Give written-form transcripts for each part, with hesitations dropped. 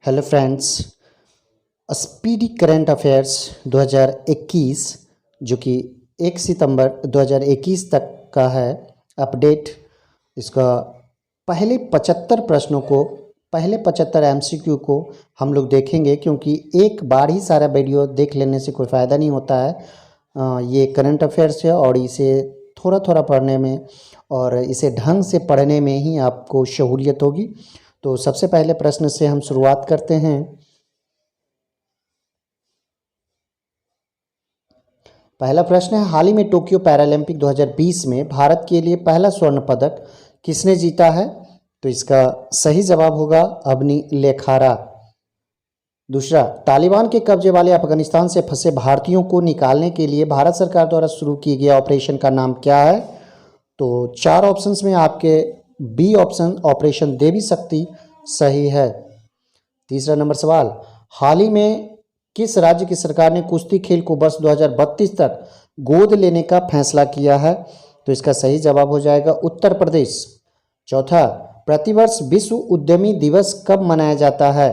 Hello friends, speedy current affairs 2021 जो कि 1 सितंबर 2021 तक का है अपडेट। इसका पहले 75 प्रश्नों को, पहले 75 एमसीक्यू को हम लोग देखेंगे, क्योंकि एक बार ही सारा वीडियो देख लेने से कोई फ़ायदा नहीं होता है। ये करंट अफेयर्स है और इसे थोड़ा थोड़ा पढ़ने में और इसे ढंग से पढ़ने में ही आपको सहूलियत होगी। तो सबसे पहले प्रश्न से हम शुरुआत करते हैं। पहला प्रश्न है, हाल ही में टोक्यो पैरालंपिक 2020 में भारत के लिए पहला स्वर्ण पदक किसने जीता है? तो इसका सही जवाब होगा अवनी लेखारा। दूसरा, तालिबान के कब्जे वाले अफगानिस्तान से फंसे भारतीयों को निकालने के लिए भारत सरकार द्वारा शुरू किए गए ऑपरेशन का नाम क्या है? तो 4 ऑप्शंस में आपके बी ऑप्शन ऑपरेशन देवी शक्ति सही है। तीसरा नंबर सवाल, हाल ही में किस राज्य की सरकार ने कुश्ती खेल को वर्ष 2032 तक गोद लेने का फैसला किया है? तो इसका सही जवाब हो जाएगा उत्तर प्रदेश। चौथा, प्रतिवर्ष विश्व उद्यमी दिवस कब मनाया जाता है?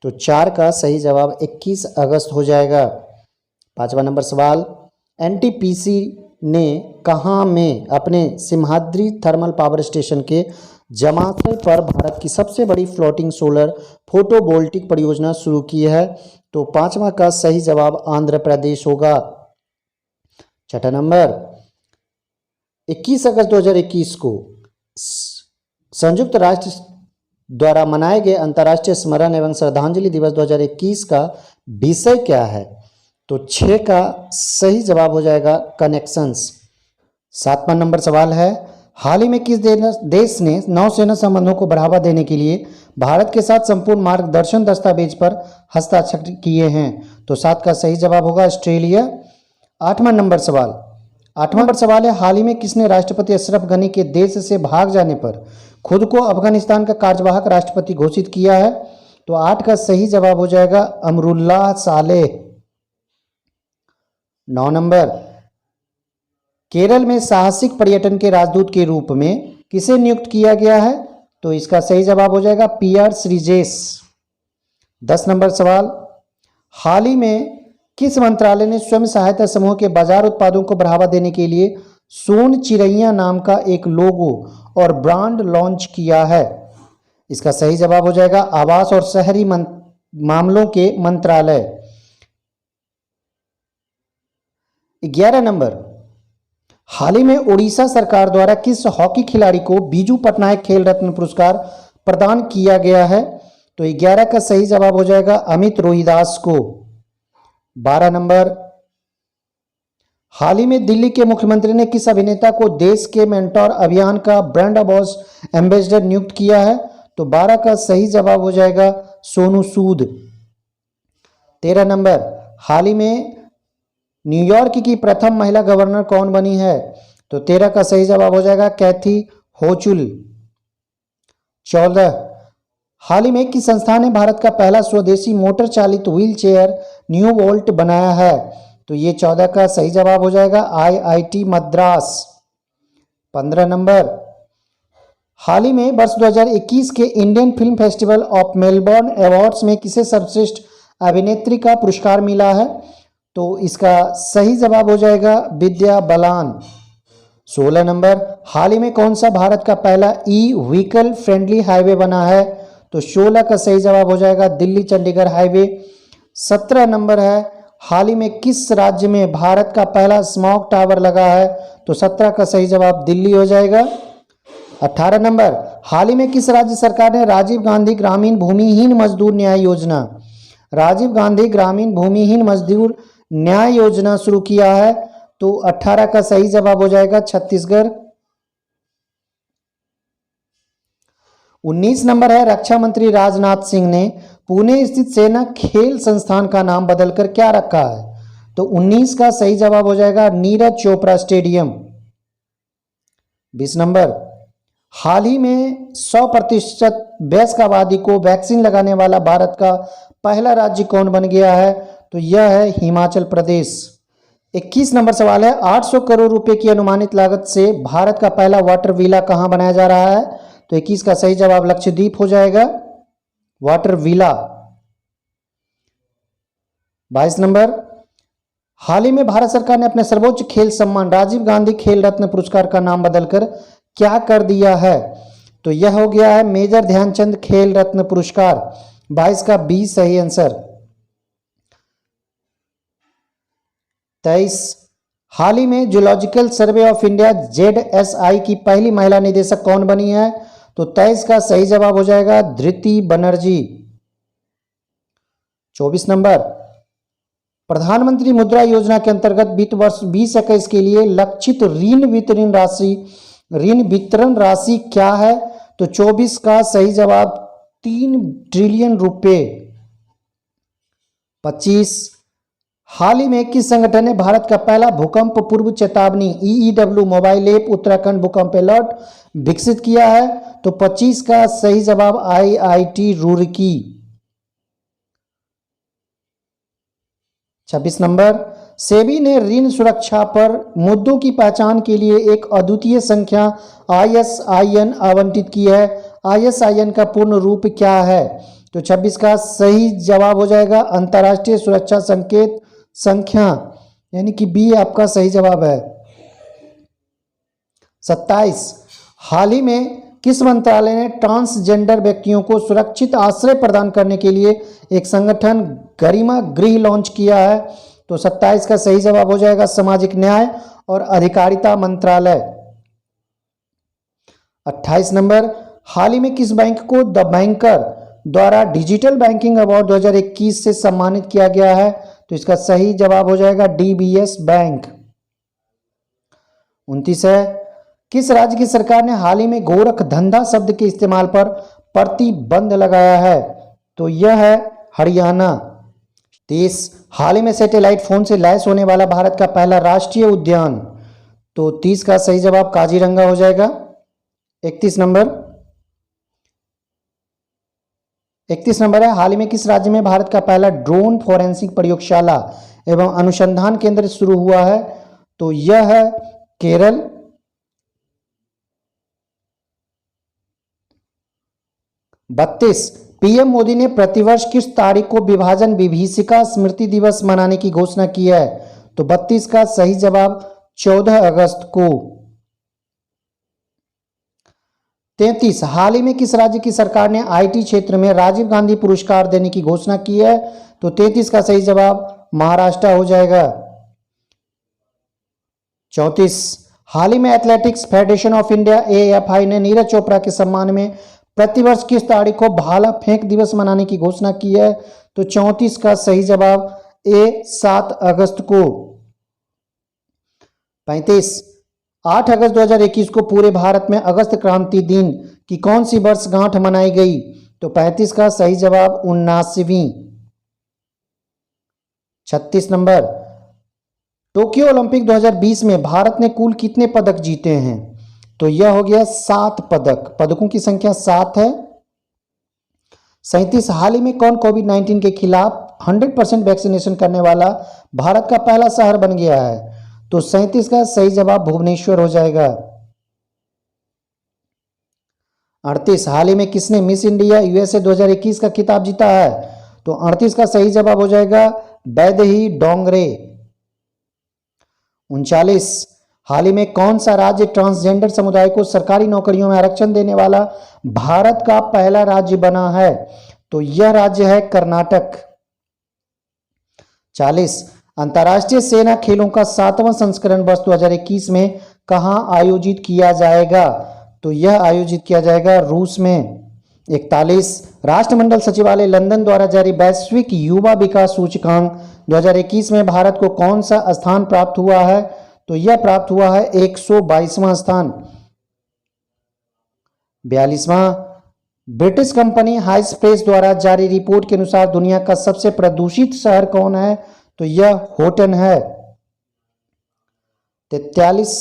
तो 4 का सही जवाब 21 अगस्त हो जाएगा। पांचवा नंबर सवाल, एनटीपीसी ने कहाँ में अपने सिम्हाद्री थर्मल पावर स्टेशन के जमाशय पर भारत की सबसे बड़ी फ्लोटिंग सोलर फोटोवोल्टिक परियोजना शुरू की है? तो 5वां का सही जवाब आंध्र प्रदेश होगा। छठा नंबर, 21 अगस्त 2021 को संयुक्त राष्ट्र द्वारा मनाए गए अंतर्राष्ट्रीय स्मरण एवं श्रद्धांजलि दिवस 2021 का विषय क्या है? तो 6 का सही जवाब हो जाएगा कनेक्शंस। 7वां नंबर सवाल है, हाल ही में किस देश ने नौसेना संबंधों को बढ़ावा देने के लिए भारत के साथ संपूर्ण मार्गदर्शन दस्तावेज पर हस्ताक्षर किए हैं? तो 7 का सही जवाब होगा ऑस्ट्रेलिया। 8वां नंबर सवाल है, हाल ही में किसने राष्ट्रपति अशरफ गनी के देश से भाग जाने पर खुद को अफगानिस्तान का कार्यवाहक राष्ट्रपति घोषित किया है? तो 8 का सही जवाब हो जाएगा अमरुल्लाह सालेह। 9 नंबर, केरल में साहसिक पर्यटन के राजदूत के रूप में किसे नियुक्त किया गया है? तो इसका सही जवाब हो जाएगा पीआर श्रीजेश। 10 नंबर सवाल, हाल ही में किस मंत्रालय ने स्वयं सहायता समूह के बाजार उत्पादों को बढ़ावा देने के लिए सोन चिरैया नाम का एक लोगो और ब्रांड लॉन्च किया है? इसका सही जवाब हो जाएगा आवास और शहरी मामलों के मंत्रालय। 11 नंबर, हाल ही में उड़ीसा सरकार द्वारा किस हॉकी खिलाड़ी को बीजू पटनायक खेल रत्न पुरस्कार प्रदान किया गया है? तो 11 का सही जवाब हो जाएगा अमित रोहिदास को। 12 नंबर, हाल ही में दिल्ली के मुख्यमंत्री ने किस अभिनेता को देश के मेंटोर अभियान का ब्रांड एम्बेसडर नियुक्त किया है? तो 12 का सही जवाब हो जाएगा सोनू सूद। 13 नंबर, हाल ही में न्यूयॉर्क की प्रथम महिला गवर्नर कौन बनी है? तो 13 का सही जवाब हो जाएगा कैथी होचुल। 14, हाल ही में किस संस्था ने भारत का पहला स्वदेशी मोटर चालित व्हील चेयर न्यू वोल्ट बनाया है? तो ये 14 का सही जवाब हो जाएगा आईआईटी मद्रास। 15 नंबर, हाल ही में वर्ष 2021 के Indian film festival of Melbourne awards में किसे सर्वश्रेष्ठ अभिनेत्री का पुरस्कार मिला है? तो इसका सही जवाब हो जाएगा विद्या बालन। 16 नंबर, हाल ही में कौन सा भारत का पहला ई व्हीकल फ्रेंडली हाईवे बना है? तो 16 का सही जवाब हो जाएगा दिल्ली चंडीगढ़ हाईवे। 17 नंबर है, हाल ही में किस राज्य में भारत का पहला स्मॉग टावर लगा है? तो 17 का सही जवाब दिल्ली हो जाएगा। 18 नंबर, हाल ही में किस राज्य सरकार ने राजीव गांधी ग्रामीण भूमिहीन मजदूर न्याय योजना शुरू किया है? तो 18 का सही जवाब हो जाएगा छत्तीसगढ़। 19 नंबर है, रक्षा मंत्री राजनाथ सिंह ने पुणे स्थित सेना खेल संस्थान का नाम बदलकर क्या रखा है? तो 19 का सही जवाब हो जाएगा नीरज चोपड़ा स्टेडियम। 20 नंबर, हाल ही में 100% वयस्क आबादी को वैक्सीन लगाने वाला भारत का पहला राज्य कौन बन गया है? तो यह है हिमाचल प्रदेश। 21 नंबर सवाल है, 800 करोड़ रुपए की अनुमानित लागत से भारत का पहला वाटर विला कहां बनाया जा रहा है? तो 21 का सही जवाब लक्षद्वीप हो जाएगा वाटर विला। 22 नंबर, हाल ही में भारत सरकार ने अपने सर्वोच्च खेल सम्मान राजीव गांधी खेल रत्न पुरस्कार का नाम बदलकर क्या कर दिया है? तो यह हो गया है मेजर ध्यानचंद खेल रत्न पुरस्कार। 22 का बी सही आंसर। 23, हाल ही में zoological survey of India JSI की पहली महिला निदेशक कौन बनी है? तो 23 का सही जवाब हो जाएगा धृति बनर्जी। 24 नंबर, प्रधानमंत्री मुद्रा योजना के अंतर्गत वित्त वर्ष 2021 के लिए लक्षित ऋण वितरण राशि क्या है? तो 24 का सही जवाब 3 ट्रिलियन रुपए। 25, हाल ही में किस संगठन ने भारत का पहला भूकंप पूर्व चेतावनी EEW मोबाइल ऐप उत्तराखंड भूकंप अलर्ट विकसित किया है? तो 25 का सही जवाब IIT रुड़की। 26 नंबर, सेबी ने ऋण सुरक्षा पर मुद्दों की पहचान के लिए एक अद्वितीय संख्या ISIN आवंटित की है। ISIN का पूर्ण रूप क्या है? तो 26 का सही जवाब हो जाएगा अंतर्राष्ट्रीय सुरक्षा संकेत संख्या, यानी कि बी आपका सही जवाब है। 27, हाल ही में किस मंत्रालय ने ट्रांसजेंडर व्यक्तियों को सुरक्षित आश्रय प्रदान करने के लिए एक संगठन गरिमा गृह लॉन्च किया है? तो 27 का सही जवाब हो जाएगा सामाजिक न्याय और अधिकारिता मंत्रालय। 28 नंबर, हाल ही में किस बैंक को द बैंकर द्वारा डिजिटल बैंकिंग अवार्ड 2021 से सम्मानित किया गया है? तो इसका सही जवाब हो जाएगा DBS बैंक। 29 है, किस राज्य की सरकार ने हाल ही में गोरख धंधा शब्द के इस्तेमाल पर प्रतिबंध लगाया है? तो यह है हरियाणा। 30, हाल ही में सैटेलाइट फोन से लैस होने वाला भारत का पहला राष्ट्रीय उद्यान? तो 30 का सही जवाब काजीरंगा हो जाएगा। 31 नंबर है, हाल ही में किस राज्य में भारत का पहला ड्रोन फोरेंसिक प्रयोगशाला एवं अनुसंधान केंद्र शुरू हुआ है? तो यह है केरल। 32, पीएम मोदी ने प्रतिवर्ष किस तारीख को विभाजन विभीषिका स्मृति दिवस मनाने की घोषणा की है? तो 32 का सही जवाब 14 अगस्त को। 33, हाल ही में किस राज्य की सरकार ने IT क्षेत्र में राजीव गांधी पुरस्कार देने की घोषणा की है? तो 33 का सही जवाब महाराष्ट्र हो जाएगा। 34, हाल ही में athletics federation of India AFI ने नीरज चोपड़ा के सम्मान में प्रतिवर्ष किस तारीख को भाला फेंक दिवस मनाने की घोषणा की है? तो 34 का सही जवाब A 7 अगस्त को। 35, 8 अगस्त 2021 को पूरे भारत में अगस्त क्रांति दिन की कौन सी वर्षगांठ मनाई गई? तो 35 का सही जवाब 79वीं। 36 नंबर, टोक्यो ओलंपिक 2020 में भारत ने कुल कितने पदक जीते हैं? तो यह हो गया 7 पदक, पदकों की संख्या 7 है। 37, हाल ही में कौन कोविड-19 के खिलाफ 100% वैक्सीनेशन करने वाला भारत का पहला शहर बन गया है? तो 37 का सही जवाब भुवनेश्वर हो जाएगा। 38, हाल ही में किसने मिस इंडिया USA 2021 का खिताब जीता है? तो 38 का सही जवाब हो जाएगा वैदेही डोंगरे। 39, हाल ही में कौन सा राज्य ट्रांसजेंडर समुदाय को सरकारी नौकरियों में आरक्षण देने वाला भारत का पहला राज्य बना है? तो यह राज्य है कर्नाटक। 40, अंतर्राष्ट्रीय सेना खेलों का 7वां संस्करण वर्ष 2021 में कहां आयोजित किया जाएगा? तो यह आयोजित किया जाएगा रूस में। 41, राष्ट्रमंडल सचिवालय लंदन द्वारा जारी वैश्विक युवा विकास सूचकांक 2021 में भारत को कौन सा स्थान प्राप्त हुआ है? तो यह प्राप्त हुआ है 122वां स्थान। 42वां, ब्रिटिश कंपनी हाइस प्रेस द्वारा जारी रिपोर्ट के अनुसार दुनिया का सबसे प्रदूषित शहर कौन है? तो यह होटन है। 43,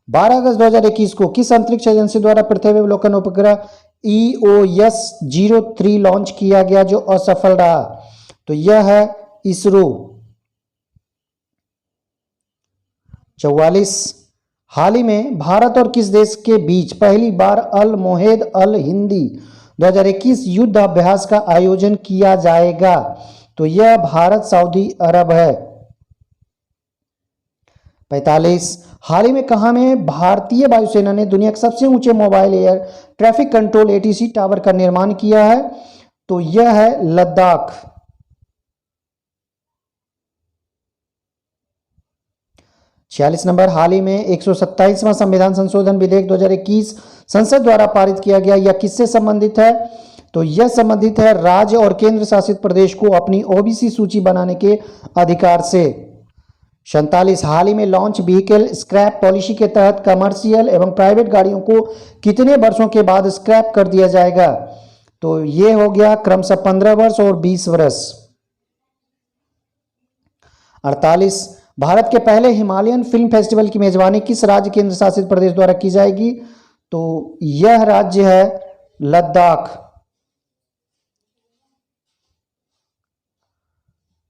12 अगस्त 2021 को किस अंतरिक्ष एजेंसी द्वारा पृथ्वी अवलोकन उपग्रह EOS-03 लॉन्च किया गया जो असफल रहा? तो यह है इसरो। 44, हाल ही में भारत और किस देश के बीच पहली बार अल मोहेद अल हिंदी 2021 युद्ध अभ्यास का आयोजन किया जाएगा? तो यह भारत सऊदी अरब है। 45, हाल ही में कहाँ में भारतीय वायुसेना ने दुनिया के सबसे ऊंचे mobile air traffic control ATC tower का निर्माण किया है? तो यह है लद्दाख। 46 नंबर, हाल ही में 127वां संविधान संशोधन विधेयक 2021 संसद द्वारा पारित किया गया, यह किससे संबंधित है? तो यह संबंधित है राज्य और केंद्र शासित प्रदेश को अपनी ओबीसी सूची बनाने के अधिकार से। 47, हाल ही में लॉन्च व्हीकल स्क्रैप पॉलिसी के तहत कमर्शियल एवं प्राइवेट गाड़ियों को कितने वर्षों के बाद स्क्रैप कर दिया जाएगा? तो यह हो गया क्रमशः 15 वर्ष और 20 वर्ष। 48, भारत के पहले हिमालयन फिल्म फेस्टिवल की मेजबानी किस राज्य केंद्र शासित प्रदेश द्वारा की जाएगी? तो यह राज्य है लद्दाख।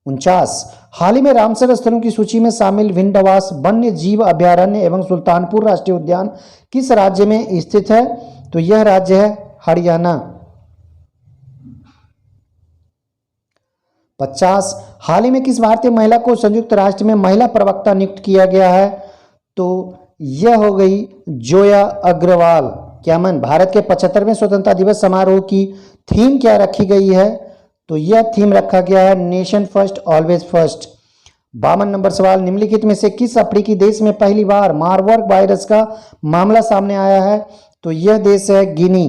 49, हाल ही में रामसर स्थलों की सूची में शामिल विंध्यवास वन्य जीव अभयारण्य एवं सुल्तानपुर राष्ट्रीय उद्यान किस राज्य में स्थित है? तो यह राज्य है हरियाणा। 50, हाल ही में किस भारतीय महिला को संयुक्त राष्ट्र में महिला प्रवक्ता नियुक्त किया गया है? तो यह हो गई जोया अग्रवाल। क्या मन भारत के 75वें स्वतंत्रता दिवस समारोह की थीम क्या रखी गई है? तो यह थीम रखा गया है nation first always first. 52 number सवाल, निम्नलिखित में से किस अफ्रीकी देश में पहली बार मारबर्ग वायरस का मामला सामने आया है? तो यह देश है गिनी।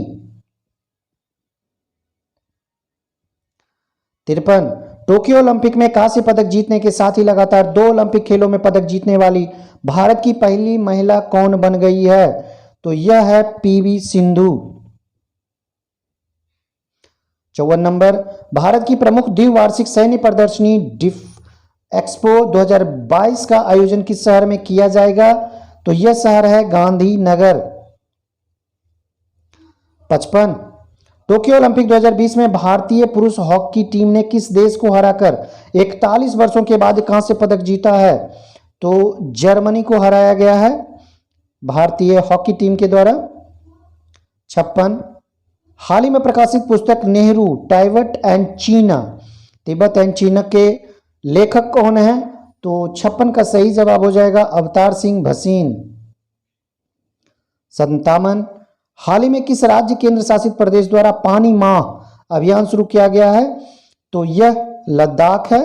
53, टोक्यो ओलंपिक में कांस्य पदक जीतने के साथ ही लगातार 2 ओलंपिक खेलों में पदक जीतने वाली भारत की पहली महिला कौन बन गई है? तो यह है पीवी सिंधु। 54 नंबर, भारत की प्रमुख द्विवार्षिक सैन्य प्रदर्शनी डिफ एक्सपो 2022 का आयोजन किस शहर में किया जाएगा? तो यह शहर है गांधीनगर। 55, टोक्यो ओलंपिक 2020 में भारतीय पुरुष हॉकी टीम ने किस देश को हराकर 41 वर्षों के बाद कांस्य पदक जीता है? तो जर्मनी को हराया गया है भारतीय हॉकी टीम के द्वारा। 56, हाल ही में प्रकाशित पुस्तक नेहरू टाइबट एंड चीना तिब्बत एंड चीना के लेखक कौन है? तो 56 का सही जवाब हो जाएगा अवतार सिंह भसीन। 57, हाल ही में किस राज्य केंद्र शासित प्रदेश द्वारा पानी माह अभियान शुरू किया गया है? तो यह लद्दाख है।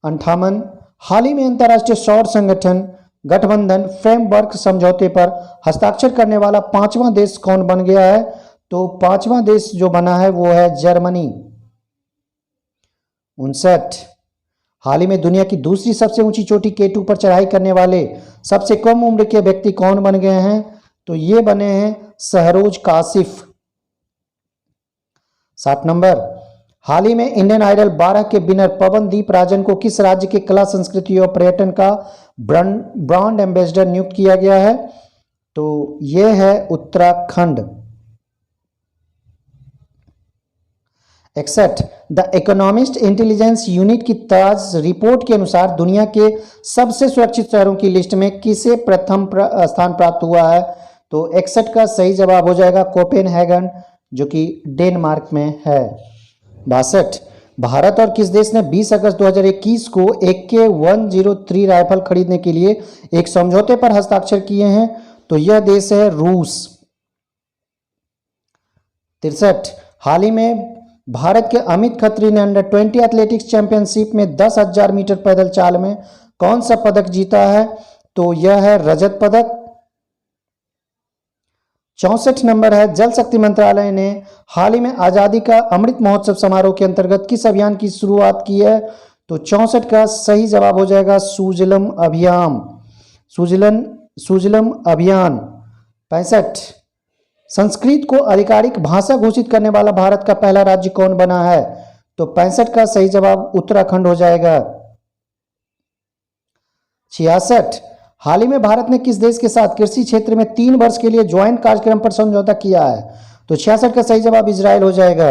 58, हाल ही में अंतर्राष्ट्रीय सौर संगठन गठबंधन फ्रेमवर्क समझौते पर हस्ताक्षर करने वाला 5वां देश कौन बन गया है? तो 5वां देश जो बना है वो है जर्मनी। 59, हाल ही में दुनिया की दूसरी सबसे ऊंची चोटी K2 पर चढ़ाई करने वाले सबसे कम उम्र के व्यक्ति कौन बन गए हैं? तो ये बने हैं सहरोज कासिफ। 60 नंबर, हाल ही में इंडियन आइडल 12 के विनर पवनदीप राजन को किस राज्य के कला संस्कृति और पर्यटन का ब्रांड एम्बेसडर नियुक्त किया गया है? तो यह है Uttarakhand. 61, the economist intelligence unit की ताज रिपोर्ट के अनुसार दुनिया के सबसे सुरक्षित शहरों की लिस्ट में किसे प्रथम स्थान प्राप्त हुआ है? तो 61 का सही जवाब हो जाएगा कोपेनहेगन जो कि डेनमार्क में है। 62, भारत और किस देश ने 20 अगस्त 2021 को AK-103 राइफल खरीदने के लिए एक समझौते पर हस्ताक्षर किए हैं? तो यह देश है रूस। 63, हाल ही में भारत के अमित खत्री ने अंडर 20 एथलेटिक्स चैंपियनशिप में 10,000 मीटर पैदल चाल में कौन सा पदक जीता है? तो यह है रजत पदक। 64 नंबर है, जल शक्ति मंत्रालय ने हाल ही में आजादी का अमृत महोत्सव समारोह के अंतर्गत किस अभियान की शुरुआत की है? तो 64 का सही जवाब हो जाएगा सुजलम अभियान। सुजलम अभियान। 65, संस्कृत को आधिकारिक भाषा घोषित करने वाला भारत का पहला राज्य कौन बना है? तो 65 का सही जवाब उत्तराखंड हो जाएगा। 66, हाल ही में भारत ने किस देश के साथ कृषि क्षेत्र में 3 वर्ष के लिए ज्वाइंट कार्यक्रम पर समझौता किया है? तो 66 का सही जवाब इजराइल हो जाएगा।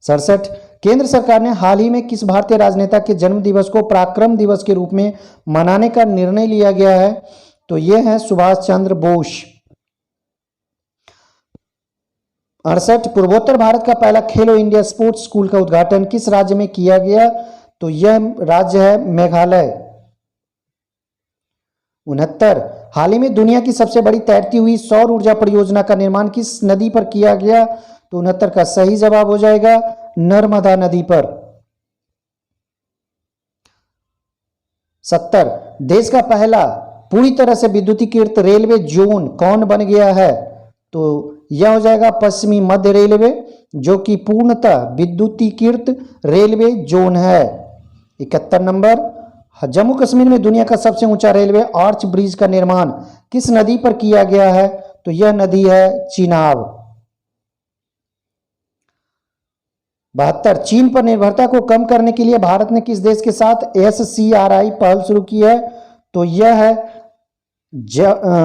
67, केंद्र सरकार ने हाल ही में किस भारतीय राजनेता के जन्म दिवस को पराक्रम दिवस के रूप में मनाने का निर्णय लिया गया है? तो यह है सुभाष चंद्र बोस। 68 पूर्वोत्तर भारत का पहला खेलो इंडिया स्पोर्ट्स स्कूल का उद्घाटन किस राज्य में किया गया? तो यह राज्य है मेघालय। 69 हाल ही में दुनिया की सबसे बड़ी तैरती हुई सौर ऊर्जा परियोजना का निर्माण किस नदी पर किया गया? तो 69 का सही जवाब हो जाएगा नर्मदा नदी पर। 70 देश का पहला पूरी तरह से विद्युतीकृत रेलवे जोन कौन बन गया है? तो यह हो जाएगा पश्चिमी मध्य रेलवे, जो कि पूर्णतः विद्युतीकृत रेलवे जोन है। 71 नंबर जम्मू कश्मीर में दुनिया का सबसे ऊंचा रेलवे आर्च ब्रिज का निर्माण किस नदी पर किया गया है? तो यह नदी है चिनाब। 72 चीन पर निर्भरता को कम करने के लिए भारत ने किस देश के साथ SCRI पहल शुरू की है? तो यह है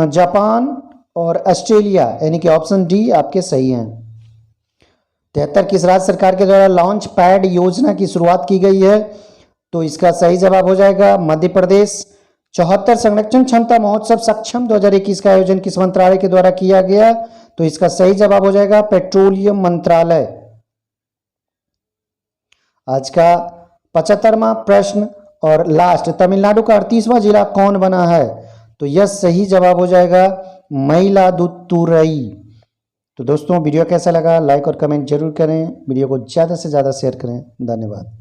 जापान और ऑस्ट्रेलिया, यानी कि ऑप्शन डी आपके सही हैं। 73 किस राज्य सरकार के द्वारा लॉन्च पैड योजना की शुरुआत की गई है? तो इसका सही जवाब हो जाएगा मध्य प्रदेश। 74 संरक्षण क्षमता महोत्सव सक्षम 2021 का आयोजन किस मंत्रालय के द्वारा किया गया? तो इसका सही जवाब हो जाएगा पेट्रोलियम मंत्रालय। आज का 75वां प्रश्न और लास्ट, तमिलनाडु का 38वां जिला कौन बना है? तो यह सही जवाब हो जाएगा मयिलादुतुरई। तो दोस्तों वीडियो कैसा लगा लाइक और कमेंट जरूर करें, वीडियो को ज़्यादा से ज़्यादा शेयर करें। धन्यवाद।